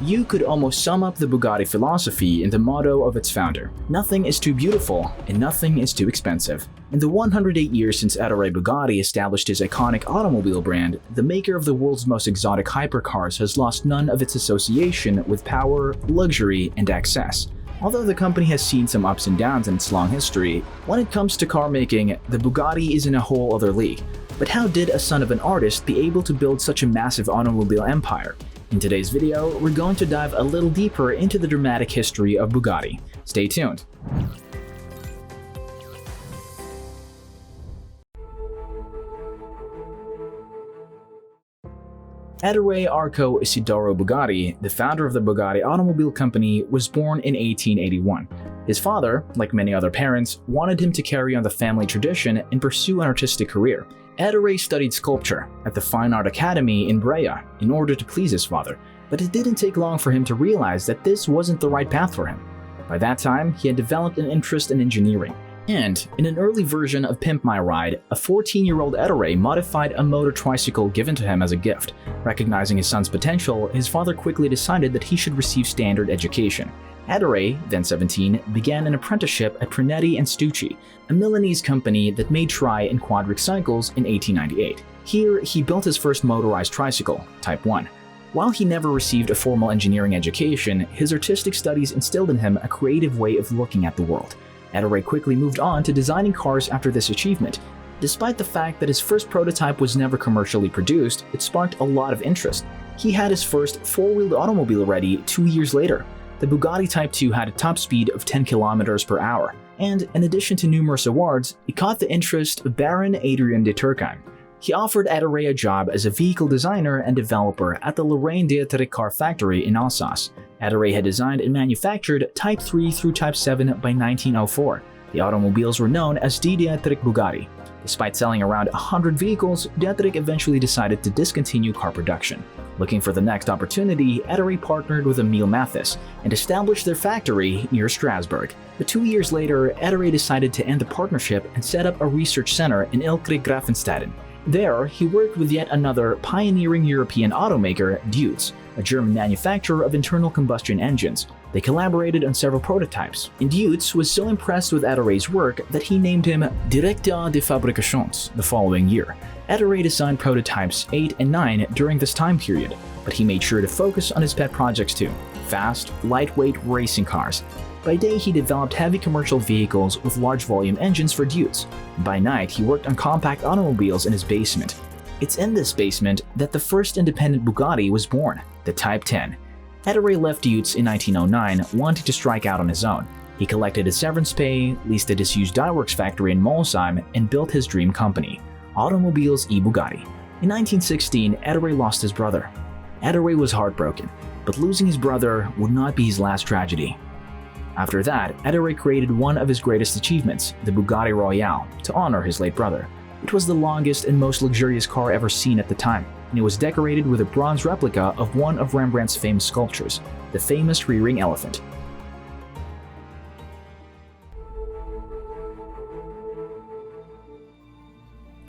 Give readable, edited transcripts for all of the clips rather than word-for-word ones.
You could almost sum up the Bugatti philosophy in the motto of its founder: nothing is too beautiful and nothing is too expensive. In the 108 years since Ettore Bugatti established his iconic automobile brand, the maker of the world's most exotic hypercars has lost none of its association with power, luxury, and access. Although the company has seen some ups and downs in its long history, when it comes to car making, the Bugatti is in a whole other league. But how did a son of an artist be able to build such a massive automobile empire? In today's video, we're going to dive a little deeper into the dramatic history of Bugatti. Stay tuned. Ettore Arco Isidoro Bugatti, the founder of the Bugatti Automobile Company, was born in 1881. His father, like many other parents, wanted him to carry on the family tradition and pursue an artistic career. Ettore studied sculpture at the Fine Art Academy in Brea in order to please his father, but it didn't take long for him to realize that this wasn't the right path for him. By that time, he had developed an interest in engineering. And, in an early version of Pimp My Ride, a 14-year-old Ettore modified a motor tricycle given to him as a gift. Recognizing his son's potential, his father quickly decided that he should receive standard education. Ettore, then 17, began an apprenticeship at Prinetti & Stucci, a Milanese company that made tri- and quadric cycles in 1898. Here, he built his first motorized tricycle, Type 1. While he never received a formal engineering education, his artistic studies instilled in him a creative way of looking at the world. Ettore quickly moved on to designing cars after this achievement. Despite the fact that his first prototype was never commercially produced, it sparked a lot of interest. He had his first four-wheeled automobile ready 2 years later. The Bugatti Type 2 had a top speed of 10 km per hour, and in addition to numerous awards, it caught the interest of Baron Adrian de Turckheim. He offered Ettore a job as a vehicle designer and developer at the Lorraine Dietrich car factory in Alsace. Ettore had designed and manufactured Type 3 through Type 7 by 1904. The automobiles were known as De Dietrich Bugatti. Despite selling around 100 vehicles, Dietrich eventually decided to discontinue car production. Looking for the next opportunity, Ettore partnered with Emil Mathis and established their factory near Strasbourg. But 2 years later, Ettore decided to end the partnership and set up a research center in Ilkrig Grafenstaden. There, he worked with yet another pioneering European automaker, Deutz, a German manufacturer of internal combustion engines. They collaborated on several prototypes, and Deutz was so impressed with Ettore's work that he named him Directeur de Fabrications the following year. Ettore designed prototypes 8 and 9 during this time period, but he made sure to focus on his pet projects too: fast, lightweight racing cars. By day, he developed heavy commercial vehicles with large volume engines for Deutz. By night, he worked on compact automobiles in his basement. It's in this basement that the first independent Bugatti was born, the Type 10. Ettore left Deutz in 1909, wanting to strike out on his own. He collected his severance pay, leased a disused dyeworks factory in Molsheim, and built his dream company, Automobiles e Bugatti. In 1916, Ettore lost his brother. Ettore was heartbroken, but losing his brother would not be his last tragedy. After that, Ettore created one of his greatest achievements, the Bugatti Royale, to honor his late brother. It was the longest and most luxurious car ever seen at the time, and it was decorated with a bronze replica of one of Rembrandt's famous sculptures, the famous rearing elephant.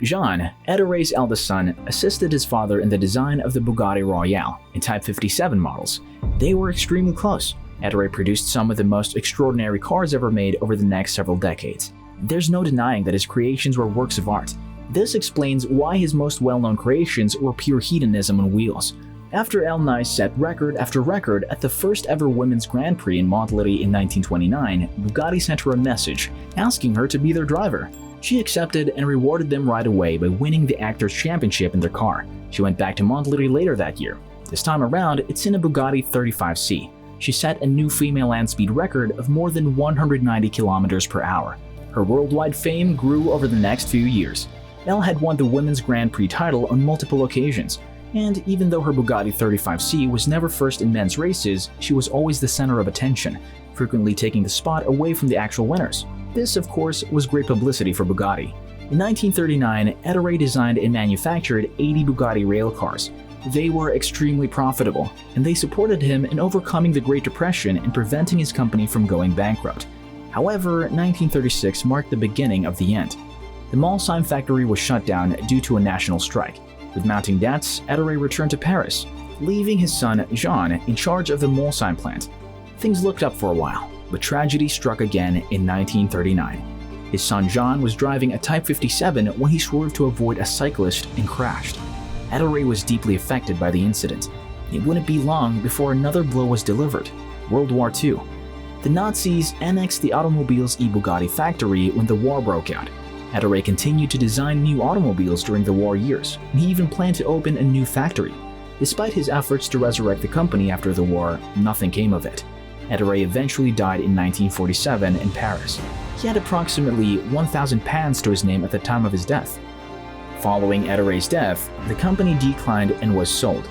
Jean, Ettore's eldest son, assisted his father in the design of the Bugatti Royale and Type 57 models. They were extremely close. Ettore produced some of the most extraordinary cars ever made over the next several decades. There's no denying that his creations were works of art. This explains why his most well-known creations were pure hedonism on wheels. After El Nice set record after record at the first ever Women's Grand Prix in Montlhéry in 1929, Bugatti sent her a message asking her to be their driver. She accepted and rewarded them right away by winning the Actors' Championship in their car. She went back to Montlhéry later that year. This time around, it's in a Bugatti 35C. She set a new female land speed record of more than 190 km per hour. Her worldwide fame grew over the next few years. Elle had won the Women's Grand Prix title on multiple occasions, and even though her Bugatti 35C was never first in men's races, she was always the center of attention, frequently taking the spot away from the actual winners. This, of course, was great publicity for Bugatti. In 1939, Ettore designed and manufactured 80 Bugatti rail cars. They were extremely profitable, and they supported him in overcoming the Great Depression and preventing his company from going bankrupt. However, 1936 marked the beginning of the end. The Molsheim factory was shut down due to a national strike. With mounting debts, Ettore returned to Paris. leaving his son Jean in charge of the Molsheim plant. Things looked up for a while, but tragedy struck again in 1939. His son Jean was driving a Type 57 when he swerved to avoid a cyclist and crashed. Ettore was deeply affected by the incident. It wouldn't be long before another blow was delivered: World War II. The Nazis annexed the automobile's Bugatti factory when the war broke out. Ettore continued to design new automobiles during the war years, and he even planned to open a new factory. Despite his efforts to resurrect the company after the war, nothing came of it. Ettore eventually died in 1947 in Paris. He had approximately 1,000 pounds to his name at the time of his death. Following Ettore's death, the company declined and was sold.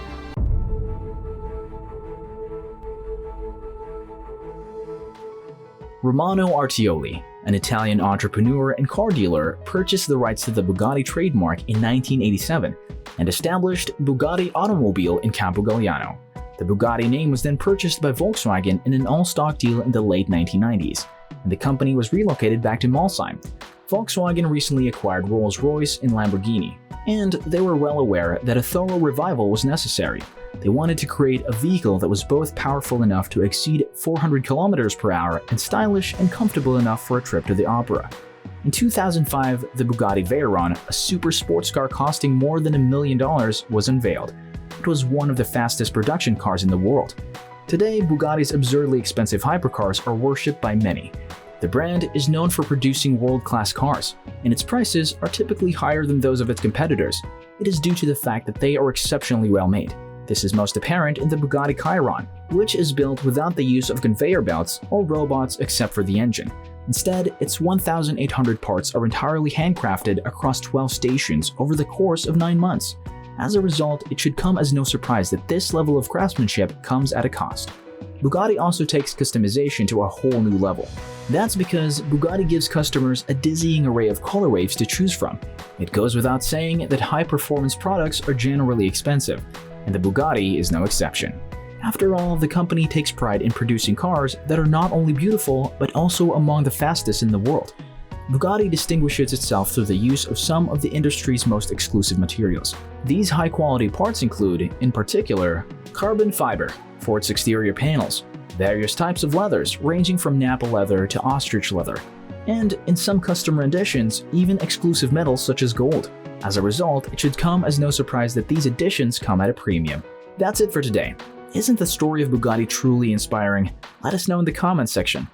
Romano Artioli, an Italian entrepreneur and car dealer, purchased the rights to the Bugatti trademark in 1987 and established Bugatti Automobile in Campogalliano. The Bugatti name was then purchased by Volkswagen in an all-stock deal in the late 1990s, and the company was relocated back to Molsheim. Volkswagen recently acquired Rolls-Royce and Lamborghini, and they were well aware that a thorough revival was necessary. They wanted to create a vehicle that was both powerful enough to exceed 400 km per hour and stylish and comfortable enough for a trip to the opera. In 2005, the Bugatti Veyron, a super sports car costing more than $1 million, was unveiled. It was one of the fastest production cars in the world. Today, Bugatti's absurdly expensive hypercars are worshipped by many. The brand is known for producing world-class cars, and its prices are typically higher than those of its competitors. It is due to the fact that they are exceptionally well made. This is most apparent in the Bugatti Chiron, which is built without the use of conveyor belts or robots except for the engine. Instead, its 1,800 parts are entirely handcrafted across 12 stations over the course of 9 months. As a result, it should come as no surprise that this level of craftsmanship comes at a cost. Bugatti also takes customization to a whole new level. That's because Bugatti gives customers a dizzying array of color waves to choose from. It goes without saying that high-performance products are generally expensive, and the Bugatti is no exception. After all, the company takes pride in producing cars that are not only beautiful, but also among the fastest in the world. Bugatti distinguishes itself through the use of some of the industry's most exclusive materials. These high-quality parts include, in particular, carbon fiber for its exterior panels, various types of leathers ranging from Nappa leather to ostrich leather, and, in some customer editions, even exclusive metals such as gold. As a result, it should come as no surprise that these additions come at a premium. That's it for today. Isn't the story of Bugatti truly inspiring? Let us know in the comments section.